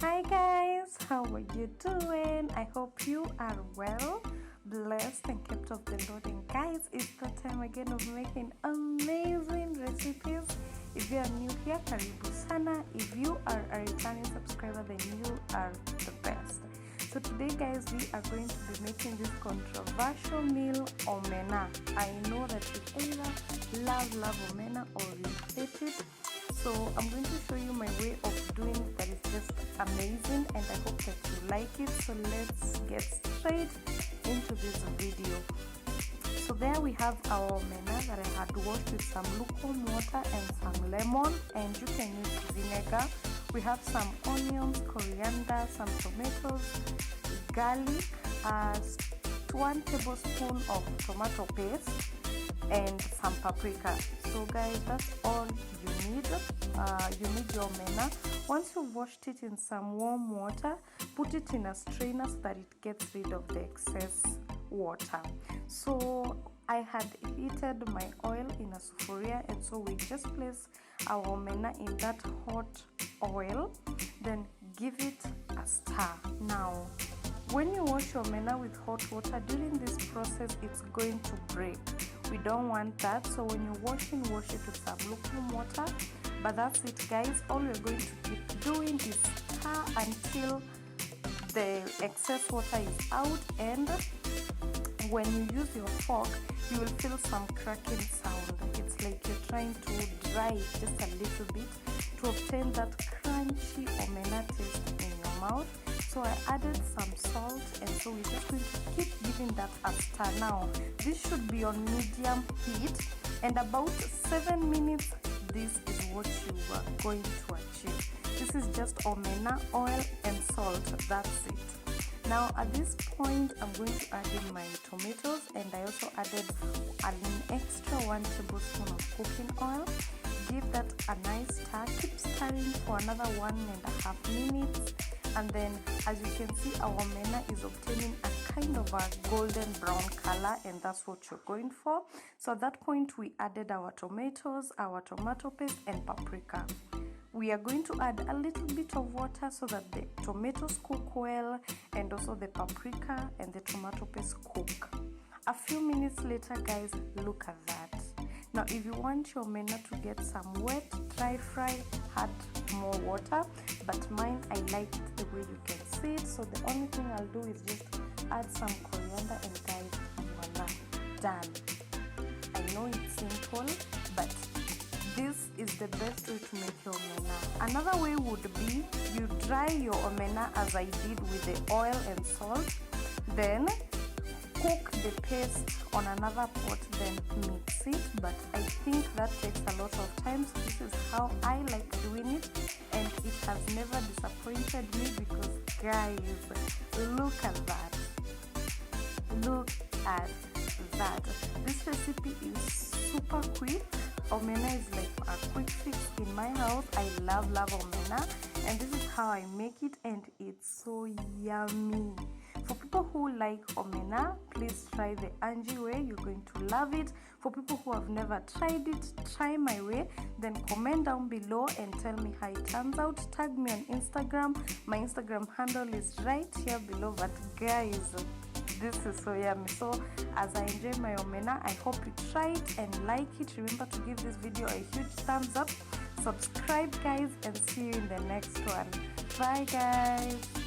Hi guys, how are you doing? I hope you are well, blessed and kept of the Lord. And guys, it's the time again of making amazing recipes. If you are new here, karibu sana. If you are a returning subscriber, then you are the best. So today guys, we are going to be making this controversial meal, Omena. I know that you either love Omena or you hate it. So I'm going to show you my way of doing it that is just amazing, and I hope that you like it. So let's get straight into this video. So there we have our omena that I had washed with some lukewarm water and some lemon, and you can use vinegar. We have some onions, coriander, some tomatoes, garlic, 1 tablespoon of tomato paste, and some paprika. So guys, that's all you need. You need your omena. Once you've washed it in some warm water, put it in a strainer so that it gets rid of the excess water. So I had heated my oil in a sufuria, and so we just place our omena in that hot oil, then give it a stir. Now when you wash your omena with hot water, during this process it's going to break. We don't want that, so when you're washing, wash it with some lukewarm water. But that's it guys, all we're going to keep doing is stir until the excess water is out, and when you use your fork you will feel some cracking sound. It's like you're trying to dry it just a little bit to obtain that crunchy omena taste in your mouth. So I added some salt, and so we're just going to keep giving that a stir. Now this should be on medium heat, and about 7 minutes this is what you are going to achieve. This is just omena, oil and salt, that's it. Now at this point I'm going to add in my tomatoes, and I also added an extra 1 tablespoon of cooking oil. Give that a nice stir, keep stirring for another 1.5 minutes, and then as you can see our omena is obtaining a kind of a golden brown color, and that's what you're going for. So at that point we added our tomatoes, our tomato paste and paprika. We are going to add a little bit of water so that the tomatoes cook well, and also the paprika and the tomato paste cook. A few minutes later guys, look at that. Now if you want your omena to get some wet dry fry, add more water, but mine I like it the way you can see it. So the only thing I'll do is just add some coriander, and guys, voila, done. I know it's simple, but this is the best way to make your omena. Another way would be you dry your omena as I did with the oil and salt, then cook the paste on another pot, then mix it. But I think that takes a lot of time, so this is how I like doing it, and it has never disappointed me because guys, look at that. Look at that. This recipe is super quick. Omena is like a quick fix in my house. I love omena, and this is how I make it, and it's so yummy. For people who like omena, please try the Angie way. You're going to love it. For people who have never tried it, try my way. Then comment down below and tell me how it turns out. Tag me on Instagram. My Instagram handle is right here below. But guys, this is so yummy. So as I enjoy my omena, I hope you try it and like it. Remember to give this video a huge thumbs up. Subscribe guys, and see you in the next one. Bye guys.